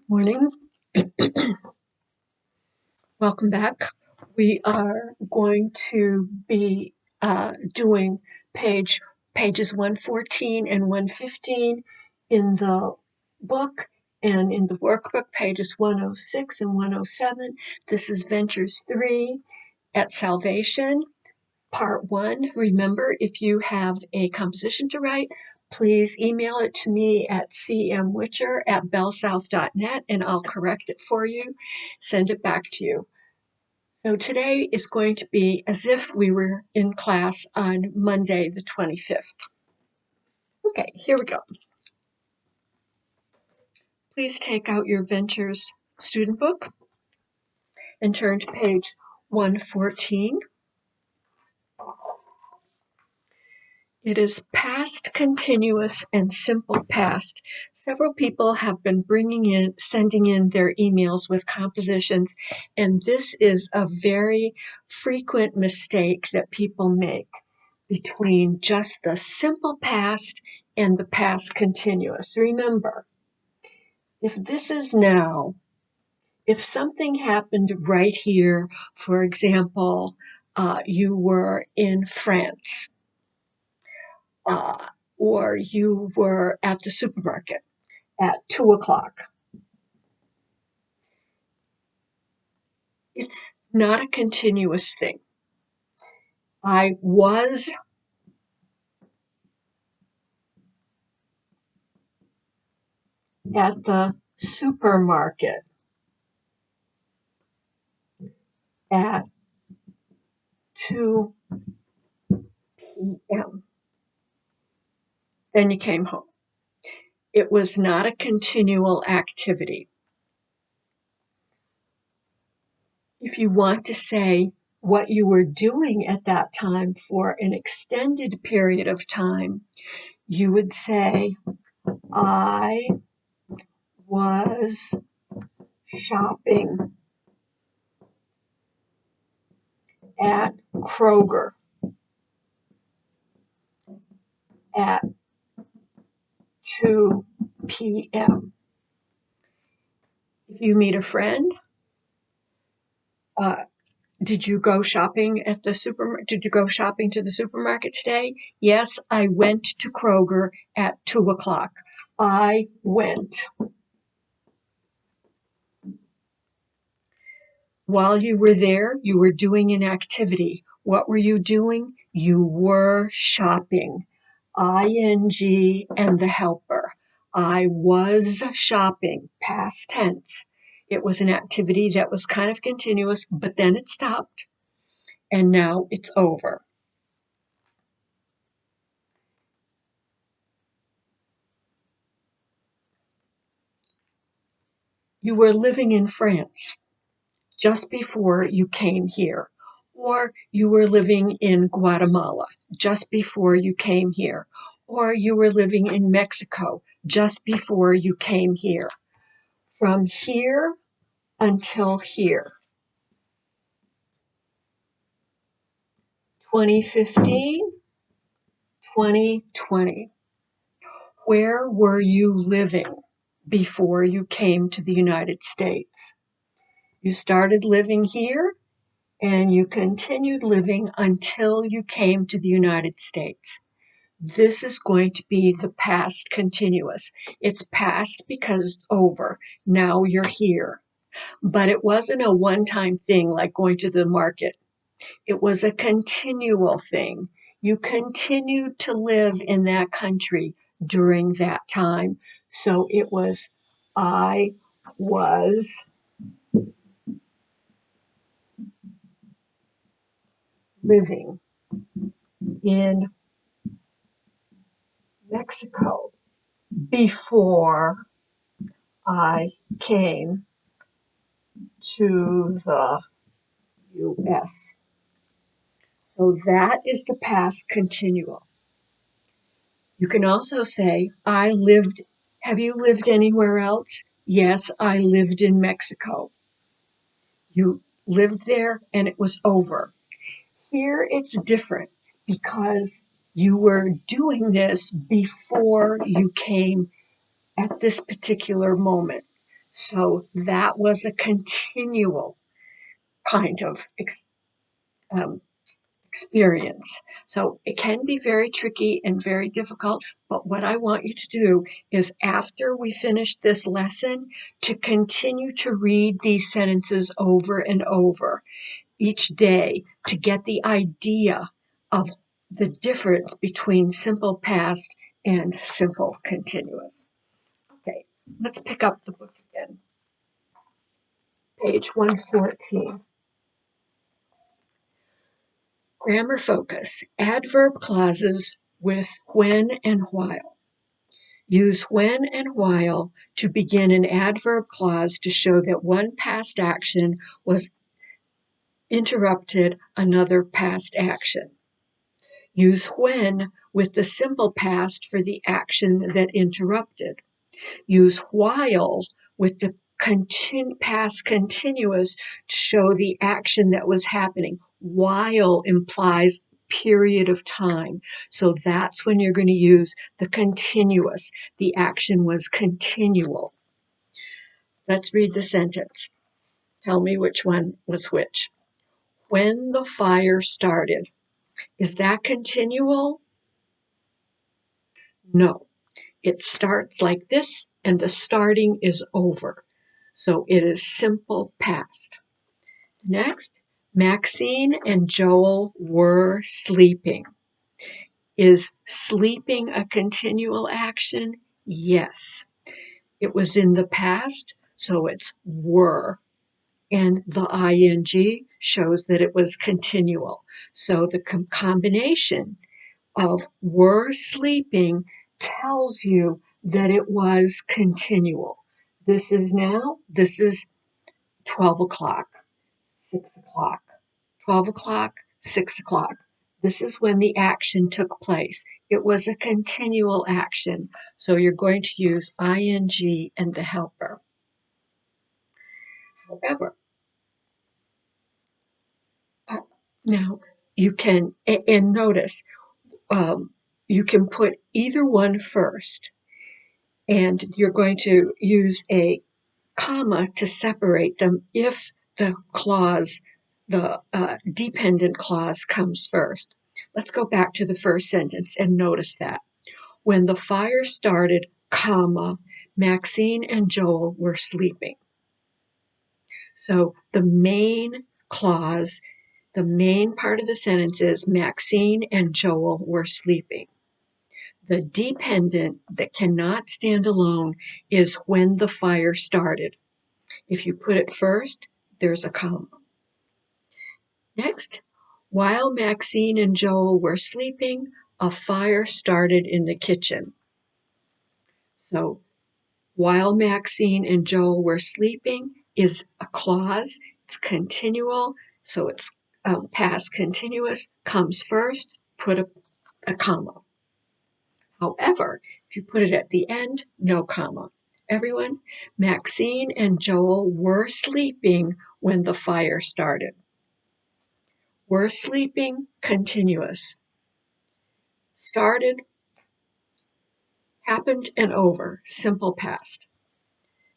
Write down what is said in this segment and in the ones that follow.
Morning. Welcome back. We are going to be doing pages 114 and 115 in the book, and in the workbook, pages 106 and 107. This is Ventures 3 at Salvation. Part 1, remember, if you have a composition to write, please email it to me at cmwicher@bellsouth.net and I'll correct it for you, send it back to you. So today is going to be as if we were in class on Monday the 25th. Okay, here we go. Please take out your Ventures student book and turn to page 114. It is past continuous and simple past. Several people have been sending in their emails with compositions, and this is a very frequent mistake that people make between just the simple past and the past continuous. Remember, if this is now, if something happened right here, for example, you were in France, or you were at the supermarket at 2 o'clock. It's not a continuous thing. I was at the supermarket at 2 p.m. Then you came home. It was not a continual activity. If you want to say what you were doing at that time for an extended period of time, you would say, I was shopping at Kroger at 2 p.m. If you meet a friend, did you go shopping at the Did you go shopping to the supermarket today? Yes, I went to Kroger at 2 o'clock. I went. While you were there, you were doing an activity. What were you doing? You were shopping. ING and the helper. I was shopping, past tense. It was an activity that was kind of continuous, but then it stopped, and now it's over. You were living in France just before you came here, or you were living in Guatemala just before you came here, or you were living in Mexico just before you came here. From here until here. 2015, 2020. Where were you living before you came to the United States? You started living here and you continued living until you came to the United States. This is going to be the past continuous. It's past because it's over. Now you're here. But it wasn't a one-time thing like going to the market. It was a continual thing. You continued to live in that country during that time. So it was, I was living in Mexico before I came to the US. So that is the past continual. You can also say, have you lived anywhere else? Yes, I lived in Mexico. You lived there and it was over. Here it's different because you were doing this before you came at this particular moment. So that was a continual kind of experience. So it can be very tricky and very difficult, but what I want you to do is after we finish this lesson to continue to read these sentences over and over each day to get the idea of the difference between simple past and simple continuous. Okay, let's pick up the book again. Page 114. Grammar focus. Adverb clauses with when and while. Use when and while to begin an adverb clause to show that one past action was interrupted another past action. Use when with the simple past for the action that interrupted. Use while with the past continuous to show the action that was happening. While implies period of time. So that's when you're going to use the continuous. The action was continual. Let's read the sentence. Tell me which one was which. When the fire started. Is that continual? No. It starts like this, and the starting is over. So it is simple past. Next, Maxine and Joel were sleeping. Is sleeping a continual action? Yes. It was in the past, so it's were. And the ing shows that it was continual. So the combination of were sleeping tells you that it was continual. This is 12 o'clock, 6 o'clock, 12 o'clock, 6 o'clock. This is when the action took place. It was a continual action. So you're going to use ing and the helper. However, now you can, and notice, you can put either one first. And you're going to use a comma to separate them if the clause, the dependent clause comes first. Let's go back to the first sentence and notice that. When the fire started, comma, Maxine and Joel were sleeping. So the main clause, the main part of the sentence is Maxine and Joel were sleeping. The dependent that cannot stand alone is when the fire started. If you put it first, there's a comma. Next, while Maxine and Joel were sleeping, a fire started in the kitchen. So, while Maxine and Joel were sleeping is a clause. It's continual, so it's past continuous, comes first, put a comma. However, if you put it at the end, no comma. Everyone, Maxine and Joel were sleeping when the fire started. Were sleeping, continuous. Started, happened, and over, simple past.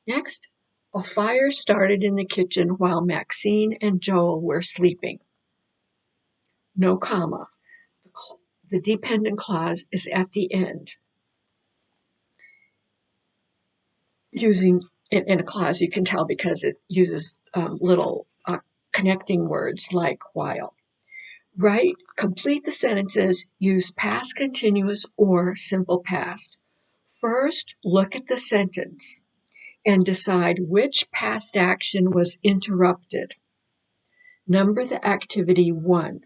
Next, a fire started in the kitchen while Maxine and Joel were sleeping. No comma. The dependent clause is at the end. Using in a clause, you can tell because it uses little connecting words like while. Write, complete the sentences, use past continuous or simple past. First, look at the sentence and decide which past action was interrupted. Number the activity 1.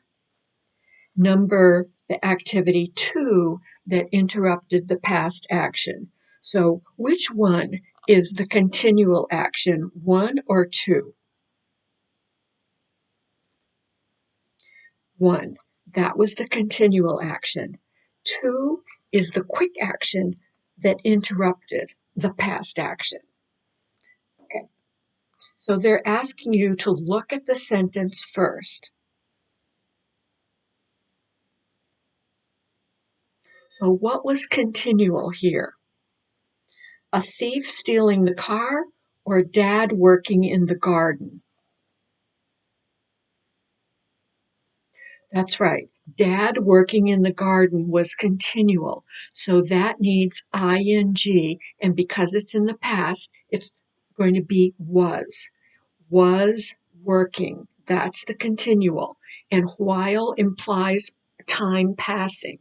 Number the activity 2 that interrupted the past action. So which one is the continual action, 1 or 2? 1, that was the continual action. 2 is the quick action that interrupted the past action. Okay. So they're asking you to look at the sentence first. So what was continual here? A thief stealing the car or Dad working in the garden? That's right. Dad working in the garden was continual. So that needs ing, and because it's in the past, it's going to be was. Was working. That's the continual. And while implies time passing.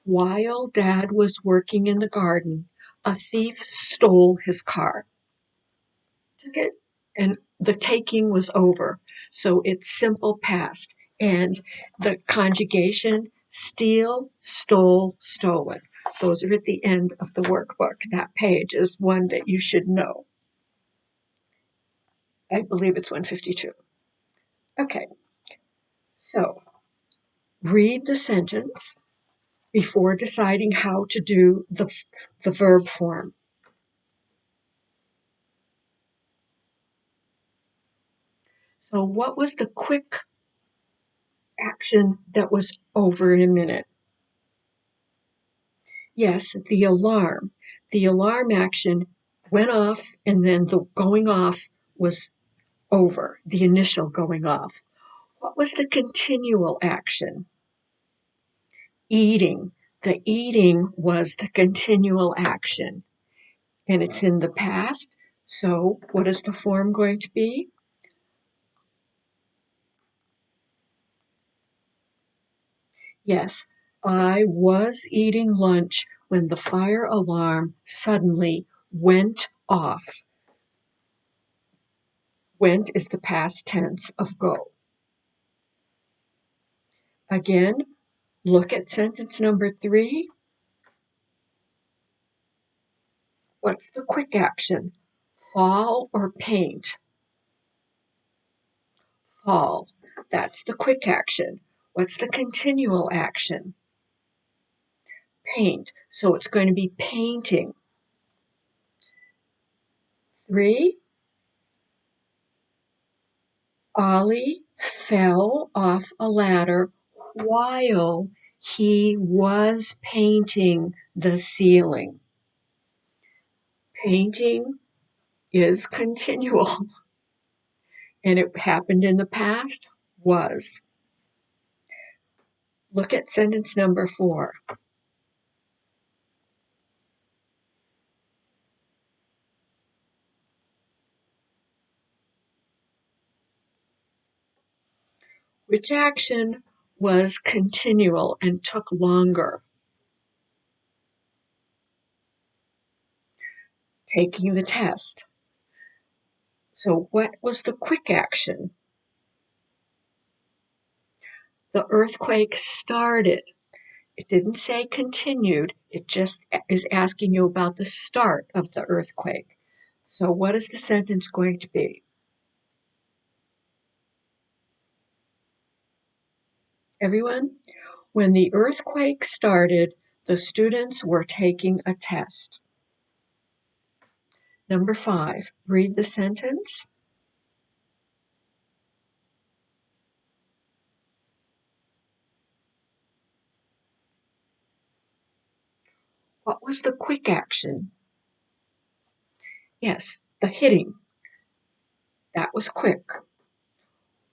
While Dad was working in the garden, a thief stole his car. Took it, and the taking was over. So it's simple past. And the conjugation, steal, stole, stolen. Those are at the end of the workbook. That page is one that you should know. I believe it's 152. Okay, so read the sentence before deciding how to do the verb form. So what was the quick action that was over in a minute? Yes, the alarm. The alarm action went off, and then the going off was over, the initial going off. What was the continual action? Eating. The eating was the continual action, and it's in the past. So what is the form going to be? Yes, I was eating lunch when the fire alarm suddenly went off. Went is the past tense of go. Again, look at sentence number 3. What's the quick action? Fall or paint? Fall. That's the quick action. What's the continual action? Paint. So it's going to be painting. 3. Ollie fell off a ladder while he was painting the ceiling. Painting is continual, and it happened in the past, was. Look at sentence number 4. Which action was continual and took longer? Taking the test. So what was the quick action? The earthquake started. It didn't say continued. It just is asking you about the start of the earthquake. So what is the sentence going to be? Everyone? When the earthquake started, the students were taking a test. Number 5, read the sentence. What was the quick action? Yes, the hitting. That was quick.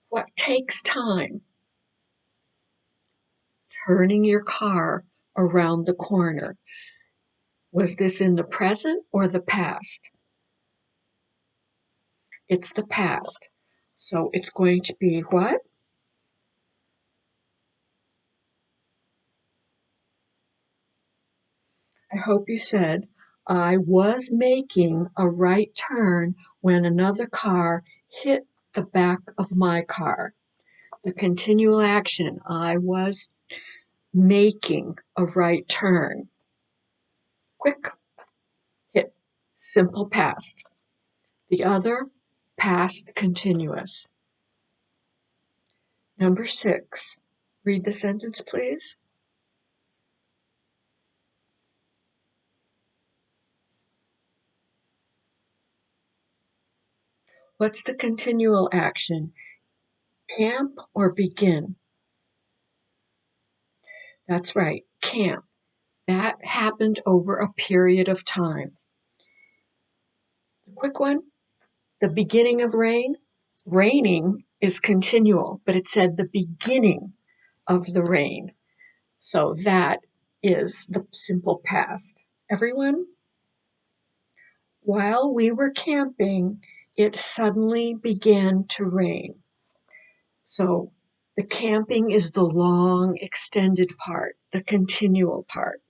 What takes time? Turning your car around the corner. Was this in the present or the past? It's the past. So it's going to be what? I hope you said, I was making a right turn when another car hit the back of my car. The continual action, I was making a right turn. Quick, hit, simple past. The other, past continuous. Number 6, read the sentence, please. What's the continual action? Camp or begin? That's right, camp. That happened over a period of time. The quick one, The beginning of rain, raining is continual, but it said the beginning of the rain. So that is the simple past. Everyone? While we were camping, it suddenly began to rain. So the camping is the long, extended part, the continual part.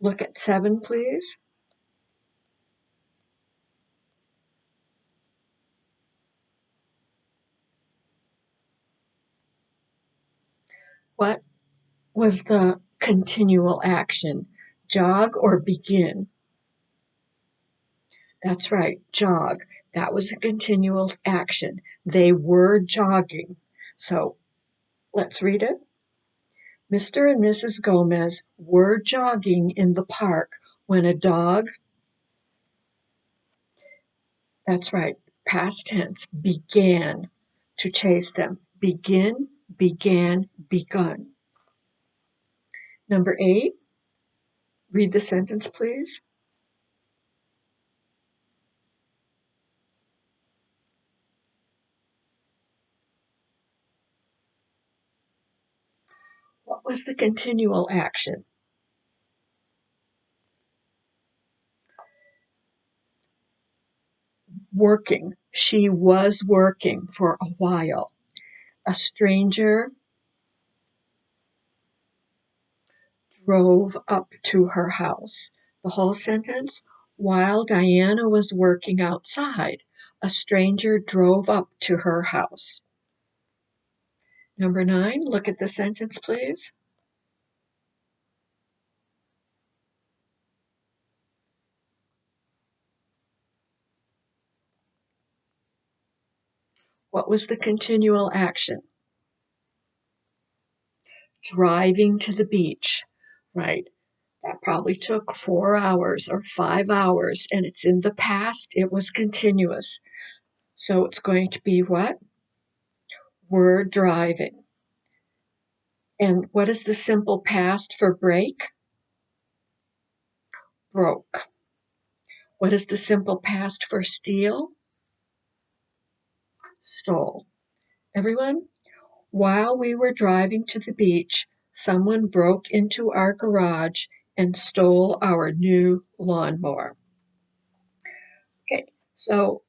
Look at 7, please. What was the continual action? Jog or begin? That's right, jog. That was a continual action. They were jogging. So let's read it. Mr. and Mrs. Gomez were jogging in the park when a dog, that's right, past tense, began to chase them. Begin, began, begun. Number 8, read the sentence, please. What was the continual action? Working. She was working for a while. A stranger drove up to her house. The whole sentence, while Diana was working outside, a stranger drove up to her house. Number 9, look at the sentence, please. What was the continual action? Driving to the beach, right? That probably took 4 hours or 5 hours, and it's in the past. It was continuous. So it's going to be what? Were driving. And what is the simple past for break? Broke. What is the simple past for steal? Stole. Everyone, while we were driving to the beach, someone broke into our garage and stole our new lawnmower. Okay, so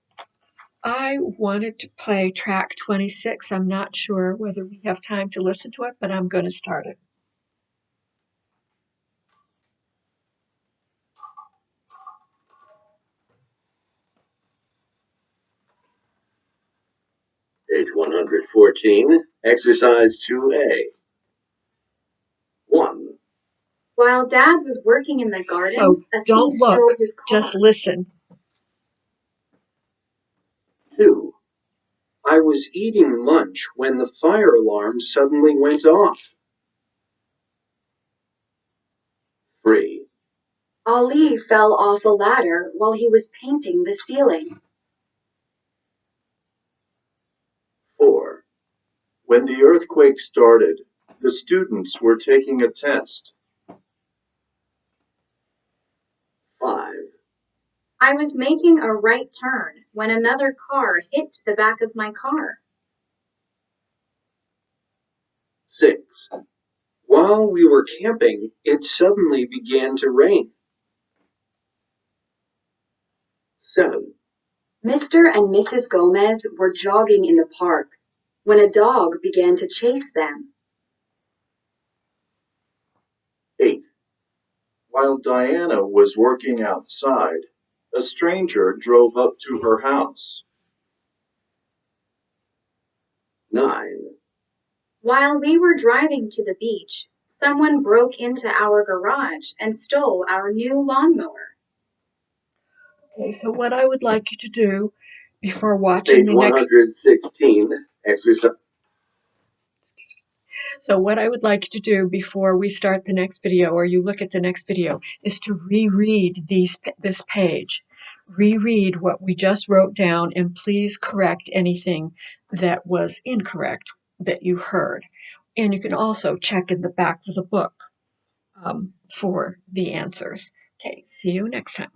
I wanted to play track 26. I'm not sure whether we have time to listen to it, but I'm going to start it. Page 114, exercise 2A. 1. While Dad was working in the garden, So a don't thief look, stole his car. just listen. 2. I was eating lunch when the fire alarm suddenly went off. 3. Ali fell off a ladder while he was painting the ceiling. 4. When the earthquake started, the students were taking a test. 5. I was making a right turn when another car hit the back of my car. 6. While we were camping, it suddenly began to rain. 7. Mr. and Mrs. Gomez were jogging in the park when a dog began to chase them. 8. While Diana was working outside, a stranger drove up to her house. 9. While we were driving to the beach, someone broke into our garage and stole our new lawnmower. Okay, so what I would like you to do before watching Page the next 116, exercise. So what I would like you to do before we start the next video, or you look at the next video, is to reread this page. Reread what we just wrote down, and please correct anything that was incorrect that you heard. And you can also check in the back of the book for the answers. Okay, see you next time.